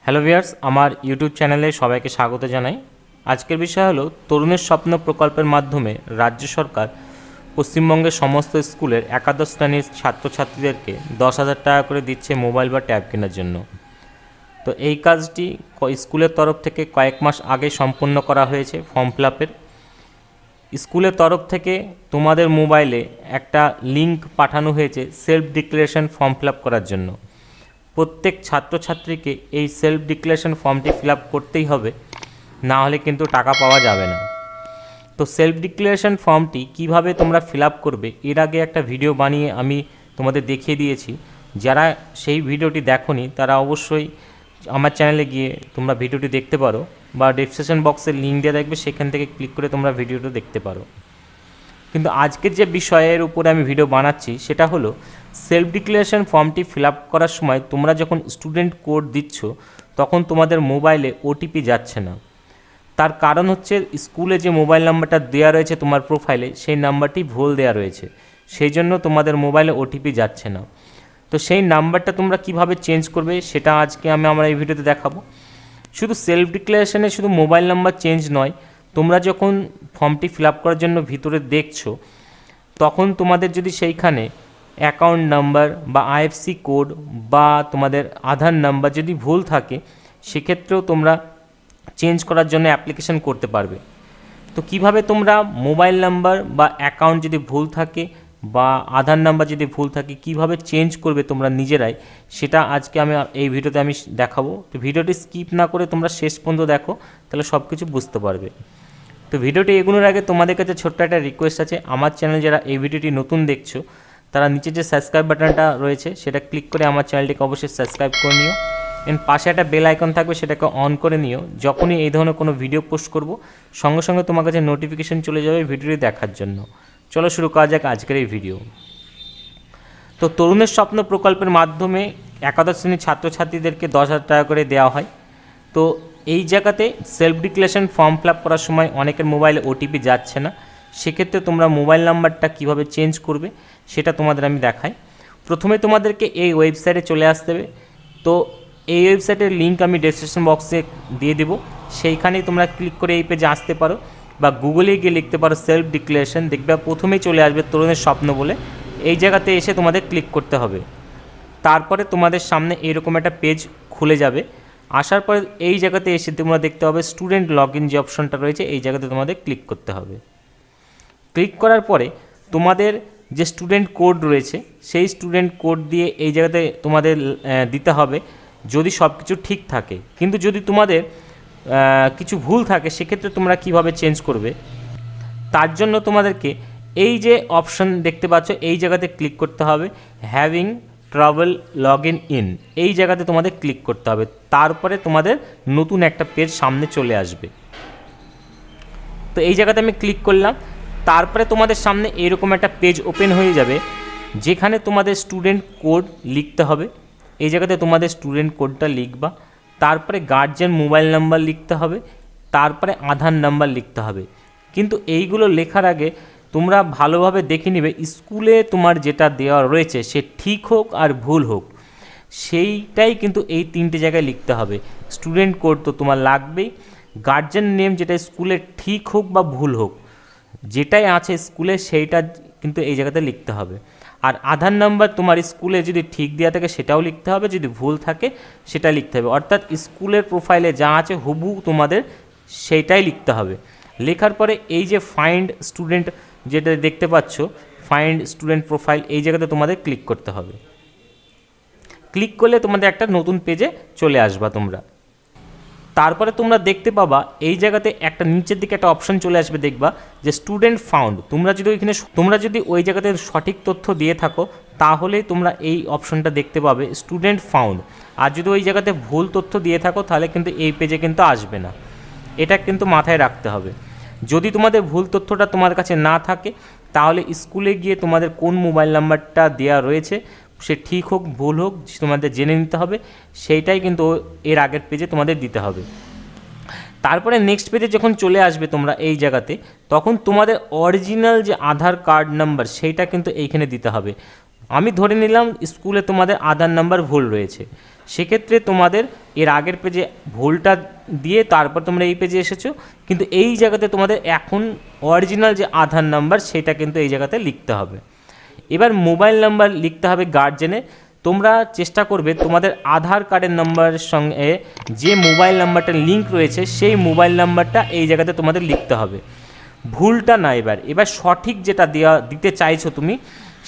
Hello viewers, আমার YouTube চ্যানেলে সবাইকে স্বাগত জানাই। আজকের বিষয় হলো তরুণের স্বপ্ন প্রকল্পের মাধ্যমে রাজ্য সরকার পশ্চিমবঙ্গের সমস্ত স্কুলের একাদশ শ্রেণীর ছাত্রছাত্রীদেরকে 10,000 টাকা করে দিচ্ছে মোবাইল বা ট্যাব কেনার জন্য। তো এই কাজটি স্কুলের তরফ থেকে কয়েক মাস আগে সম্পন্ন করা হয়েছে ফর্ম ফিল আপের। স্কুলের তরফ থেকে তোমাদের মোবাইলে একটা লিঙ্ক পাঠানো হয়েছে self declaration form fill up করার জন্য। প্রত্যেক ছাত্রছাত্রীকে এই সেলফ ডিক্লারেশন ফর্মটি ফিল আপ করতেই হবে, না হলে কিন্তু টাকা পাওয়া যাবে না। তো সেলফ ডিক্লারেশন ফর্মটি কিভাবে তোমরা ফিল আপ করবে এর আগে একটা ভিডিও বানিয়ে আমি তোমাদের দেখিয়ে দিয়েছি। যারা সেই ভিডিওটি দেখোনি তারা অবশ্যই আমার চ্যানেলে গিয়ে তোমরা ভিডিওটি দেখতে পারো, বা ডেসক্রিপশন বক্সের লিঙ্ক দেওয়া থাকবে, সেখান থেকে ক্লিক করে তোমরা ভিডিওটি দেখতে পারো। কিন্তু আজকের যে বিষয়ের উপরে আমি ভিডিও বানাচ্ছি সেটা হলো সেলফ ডিক্লারেশন ফর্মটি ফিল আপ করার সময় তোমরা যখন স্টুডেন্ট কোড দিচ্ছ তখন তোমাদের মোবাইলে ওটিপি যাচ্ছে না। তার কারণ হচ্ছে স্কুলে যে মোবাইল নাম্বারটা দেওয়া রয়েছে তোমার প্রোফাইলে সেই নাম্বারটি ভুল দেওয়া রয়েছে, সেই জন্য তোমাদের মোবাইলে ওটিপি যাচ্ছে না। তো সেই নাম্বারটা তোমরা কিভাবে চেঞ্জ করবে সেটা আজকে আমি আমার এই ভিডিওতে দেখাবো। শুধু সেলফ ডিক্লারেশনে শুধু মোবাইল নাম্বার চেঞ্জ নয়, তোমরা যখন ফর্মটি ফিল আপ করার জন্য ভিতরে দেখছো তখন তোমাদের যদি সেইখানে অ্যাকাউন্ট নাম্বার বা আইএফসি কোড বা তোমাদের আধার নাম্বার যদি ভুল থাকে সেক্ষেত্রেও তোমরা চেঞ্জ করার জন্য অ্যাপ্লিকেশন করতে পারবে। তো কিভাবে তোমরা মোবাইল নাম্বার বা অ্যাকাউন্ট যদি ভুল থাকে বা আধার নাম্বার যদি ভুল থাকে কিভাবে চেঞ্জ করবে তোমরা নিজেরাই, সেটা আজকে আমি এই ভিডিওতে আমি দেখাবো। তো ভিডিওটি স্কিপ না করে তোমরা শেষ পর্যন্ত দেখো, তাহলে সব কিছু বুঝতে পারবে। তো ভিডিওটি এগোনোর আগে তোমাদের কাছে ছোট্ট একটা রিকোয়েস্ট আছে, আমার চ্যানেল যারা এই ভিডিওটি নতুন দেখছো তারা নিচে যে সাবস্ক্রাইব বাটনটা রয়েছে সেটা ক্লিক করে আমার চ্যানেলটিকে অবশ্যই সাবস্ক্রাইব করে নিও। এন্ড পাশে একটা বেল আইকন থাকবে, সেটাকে অন করে নিও। যখনই এই ধরনের কোনো ভিডিও পোস্ট করব সঙ্গে সঙ্গে তোমার কাছে নোটিফিকেশন চলে যাবে ভিডিওটি দেখার জন্য। চলো শুরু করা যাক আজকের এই ভিডিও। তো তরুণের স্বপ্ন প্রকল্পের মাধ্যমে একাদশ শ্রেণীর ছাত্রছাত্রীদেরকে 10,000 টাকা করে দেওয়া হয়। তো এই জায়গাতে self declaration form fill up করার সময় অনেকের মোবাইলে ওটিপি যাচ্ছে না, সেক্ষেত্রে তোমরা মোবাইল নাম্বারটা কিভাবে চেঞ্জ করবে সেটা তোমাদের আমি দেখাই। প্রথমে তোমাদেরকে এই ওয়েবসাইটে চলে আসতে হবে। তো এই ওয়েবসাইটের লিঙ্ক আমি ডেসক্রিপশন বক্সে দিয়ে দেবো, সেইখানেই তোমরা ক্লিক করে এই পেজে আসতে পারো, বা গুগলে গিয়ে লিখতে পারো সেলফ ডিক্লারেশন, দেখবে প্রথমেই চলে আসবে তরুণের স্বপ্ন বলে। এই জায়গাতে এসে তোমাদের ক্লিক করতে হবে। তারপরে তোমাদের সামনে এরকম একটা পেজ খুলে যাবে। আসার পরে এই জায়গাতে এসে তোমরা দেখতে হবে স্টুডেন্ট লগ ইন যে অপশনটা রয়েছে এই জায়গাতে তোমাদের ক্লিক করতে হবে। ক্লিক করার পরে তোমাদের যে স্টুডেন্ট কোড রয়েছে সেই স্টুডেন্ট কোড দিয়ে এই জায়গাতে তোমাদের দিতে হবে যদি সব কিছু ঠিক থাকে। কিন্তু যদি তোমাদের কিছু ভুল থাকে সেক্ষেত্রে তোমরা কিভাবে চেঞ্জ করবে, তার জন্য তোমাদেরকে এই যে অপশন দেখতে পাচ্ছ এই জায়গাতে ক্লিক করতে হবে, হ্যাভিং ট্রাভেল লগ ইন, এই জায়গাতে তোমাদের ক্লিক করতে হবে। তারপরে তোমাদের নতুন একটা পেজ সামনে চলে আসবে। তো এই জায়গাতে আমি ক্লিক করলাম, তারপরে তোমাদের সামনে এরকম একটা পেজ ওপেন হয়ে যাবে যেখানে তোমাদের স্টুডেন্ট কোড লিখতে হবে। এই জায়গাতে তোমাদের স্টুডেন্ট কোডটা লিখবা, তারপরে গার্জিয়ান মোবাইল নাম্বার লিখতে হবে, তারপরে আধার নাম্বার লিখতে হবে। কিন্তু এইগুলো লেখার আগে তোমরা ভালোভাবে দেখে নেবে স্কুলে তোমার যেটা দেওয়া রয়েছে সে ঠিক হোক আর ভুল হোক, সেইটাই কিন্তু এই তিনটে জায়গায় লিখতে হবে। স্টুডেন্ট কোড তো তোমার লাগবেই, গার্জিয়ান নেম যেটা স্কুলে ঠিক হোক বা ভুল হোক, যেটাই আছে স্কুলে সেইটা কিন্তু এই জায়গাতে লিখতে হবে। আর আধার নাম্বার তোমার স্কুলে যদি ঠিক দেওয়া থাকে সেটাও লিখতে হবে, যদি ভুল থাকে সেটা লিখতে হবে। অর্থাৎ স্কুলের প্রোফাইলে যা আছে হুবহু তোমাদের সেইটাই লিখতে হবে। লেখার পরে এই যে ফাইন্ড স্টুডেন্ট যেটা দেখতে পাচ্ছ, ফাইন্ড স্টুডেন্ট প্রোফাইল, এই জায়গাতে তোমাদের ক্লিক করতে হবে। ক্লিক করলে তোমাদের একটা নতুন পেজে চলে আসবা তোমরা। তারপরে তোমরা দেখতে পাবা এই জায়গাতে একটা নিচের দিকে একটা অপশন চলে আসবে, দেখবা যে স্টুডেন্ট ফাউন্ড। তোমরা যদি ওই জায়গাতে সঠিক তথ্য দিয়ে থাকো তাহলেই তোমরা এই অপশনটা দেখতে পাবে স্টুডেন্ট ফাউন্ড। আর যদি ওই জায়গাতে ভুল তথ্য দিয়ে থাকো তাহলে কিন্তু এই পেজে কিন্তু আসবে না, এটা কিন্তু মাথায় রাখতে হবে। যদি তোমাদের ভুল তথ্যটা তোমার কাছে না থাকে তাহলে স্কুলে গিয়ে তোমাদের কোন মোবাইল নাম্বারটা দেওয়া রয়েছে সে ঠিক হোক ভুল হোক তোমাদের জেনে নিতে হবে, সেইটাই কিন্তু এর আগের পেজে তোমাদের দিতে হবে। তারপরে নেক্সট পেজে যখন চলে আসবে তোমরা এই জায়গাতে, তখন তোমাদের অরিজিনাল যে আধার কার্ড নাম্বার সেইটা কিন্তু এইখানে দিতে হবে। আমি ধরে নিলাম স্কুলে তোমাদের আধার নাম্বার ভুল রয়েছে, সেক্ষেত্রে তোমাদের এর আগের পেজে ভুলটা দিয়ে তারপর তোমরা এই পেজে এসেছো, কিন্তু এই জায়গাতে তোমাদের এখন অরিজিনাল যে আধার নাম্বার সেটা কিন্তু এই জায়গাতে লিখতে হবে। এবার মোবাইল নাম্বার লিখতে হবে গার্জেনের। তোমরা চেষ্টা করবে তোমাদের আধার কার্ডের নাম্বারের সঙ্গে যে মোবাইল নাম্বারটা লিঙ্ক রয়েছে সেই মোবাইল নাম্বারটা এই জায়গাতে তোমাদের লিখতে হবে, ভুলটা না। এবার সঠিক যেটা দিতে চাইছো তুমি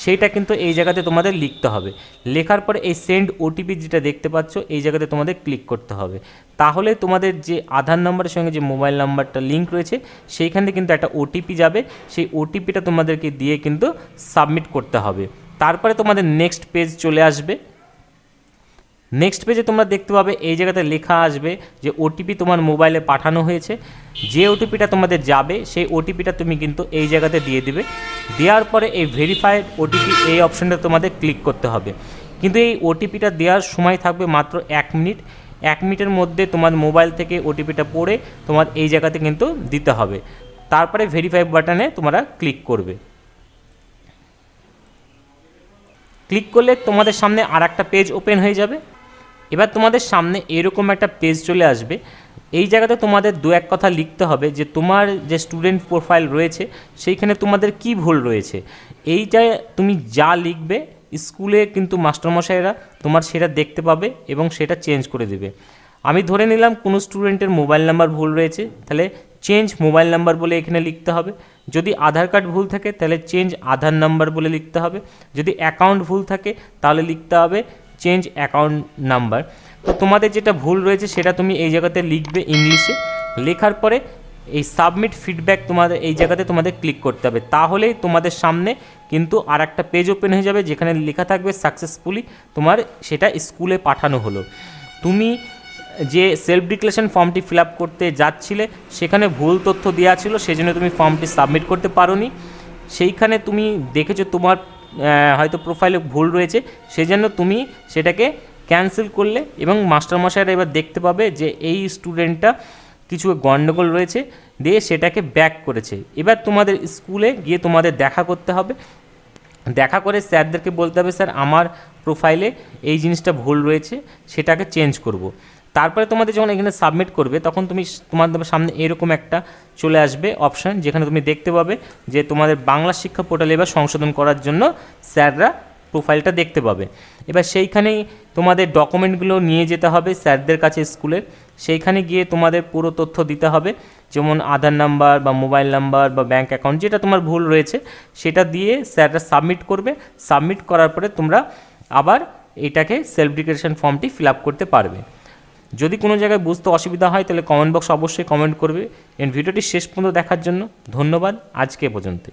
সেইটা কিন্তু এই জায়গাতে তোমাদের লিখতে হবে। লেখার পরে এই সেন্ড ওটিপি যেটা দেখতে পাচ্ছ এই জায়গাতে তোমাদের ক্লিক করতে হবে। তাহলে তোমাদের যে আধার নাম্বারের সঙ্গে যে মোবাইল নাম্বারটা লিঙ্ক রয়েছে সেইখানে কিন্তু একটা ওটিপি যাবে, সেই ওটিপিটা তোমাদেরকে দিয়ে কিন্তু সাবমিট করতে হবে। তারপরে তোমাদের নেক্সট পেজ চলে আসবে। নেক্সট পেজে তোমরা দেখতে পাবে এই জায়গাতে লেখা আসবে যে ওটিপি তোমার মোবাইলে পাঠানো হয়েছে। যে ওটিপিটা তোমাদের যাবে সেই ওটিপিটা তুমি কিন্তু এই জায়গাতে দিয়ে দিবে। দেওয়ার পরে এই ভেরিফাইড ওটিপি এই অপশানটা তোমাদের ক্লিক করতে হবে। কিন্তু এই ওটিপিটা দেওয়ার সময় থাকবে মাত্র 1 মিনিট। 1 মিনিটের মধ্যে তোমার মোবাইল থেকে ওটিপিটা পড়ে তোমার এই জায়গাতে কিন্তু দিতে হবে। তারপরে ভেরিফাই বাটনে তোমরা ক্লিক করবে। ক্লিক করলে তোমাদের সামনে আর একটা পেজ ওপেন হয়ে যাবে। এবার তোমাদের সামনে এরকম একটা পেজ চলে আসবে। এই জায়গাতে তোমাদের 2-1 কথা লিখতে হবে যে তোমার যে স্টুডেন্ট প্রোফাইল রয়েছে সেইখানে তোমাদের কি ভুল রয়েছে। এইটায় তুমি যা লিখবে স্কুলে কিন্তু মাস্টারমশাইরা তোমার সেটা দেখতে পাবে এবং সেটা চেঞ্জ করে দেবে। আমি ধরে নিলাম কোনো স্টুডেন্টের মোবাইল নাম্বার ভুল রয়েছে, তাহলে চেঞ্জ মোবাইল নাম্বার বলে এখানে লিখতে হবে। যদি আধার কার্ড ভুল থাকে তাহলে চেঞ্জ আধার নাম্বার বলে লিখতে হবে। যদি অ্যাকাউন্ট ভুল থাকে তাহলে লিখতে হবে চেঞ্জ অ্যাকাউন্ট নাম্বার। তো তোমাদের যেটা ভুল রয়েছে সেটা তুমি এই জায়গাতে লিখবে ইংলিশে। লেখার পরে এই সাবমিট ফিডব্যাক তোমাদের এই জায়গাতে তোমাদের ক্লিক করতে হবে। তাহলেই তোমাদের সামনে কিন্তু আর একটা পেজ ওপেন হয়ে যাবে যেখানে লেখা থাকবে সাকসেসফুলি তোমার সেটা স্কুলে পাঠানো হলো। তুমি যে সেলফ ডিক্লারেশন ফর্মটি ফিল আপ করতে যাচ্ছিলে সেখানে ভুল তথ্য দেওয়া ছিল, সেজন্য তুমি ফর্মটি সাবমিট করতে পারোনি। সেইখানে তুমি দেখেছো তোমার হয়তো প্রোফাইলে ভুল রয়েছে, সেজন্য তুমি সেটাকে ক্যান্সেল করলে এবং মাস্টারমশাইরা এবার দেখতে পাবে যে এই স্টুডেন্টটা কিছু গণ্ডগোল রয়েছে দিয়ে সেটাকে ব্যাক করেছে। এবার তোমাদের স্কুলে গিয়ে তোমাদের দেখা করতে হবে। দেখা করে স্যারদেরকে বলতে হবে স্যার আমার প্রোফাইলে এই জিনিসটা ভুল রয়েছে, সেটাকে চেঞ্জ করব। তারপরে তোমাদের যখন এখানে সাবমিট করবে তখন তোমাদের সামনে এরকম একটা চলে আসবে অপশান, যেখানে তুমি দেখতে পাবে যে তোমাদের বাংলা শিক্ষা পোর্টালে এবার সংশোধন করার জন্য স্যাররা প্রোফাইলটা দেখতে পাবে। এবার সেইখানেই তোমাদের ডকুমেন্টগুলো নিয়ে যেতে হবে স্যারদের কাছে স্কুলের। সেইখানে গিয়ে তোমাদের পুরো তথ্য দিতে হবে, যেমন আধার নাম্বার বা মোবাইল নাম্বার বা ব্যাঙ্ক অ্যাকাউন্ট যেটা তোমার ভুল রয়েছে সেটা দিয়ে স্যাররা সাবমিট করবে। সাবমিট করার পরে তোমরা আবার এটাকে সেলফ ডিক্লারেশন ফর্মটি ফিল আপ করতে পারবে। যদি কোনো জায়গায় বুঝতে অসুবিধা হয় তাহলে কমেন্ট বক্স অবশ্যই কমেন্ট করবে। এই ভিডিওটি শেষ পর্যন্ত দেখার জন্য ধন্যবাদ। আজকে এ পর্যন্ত।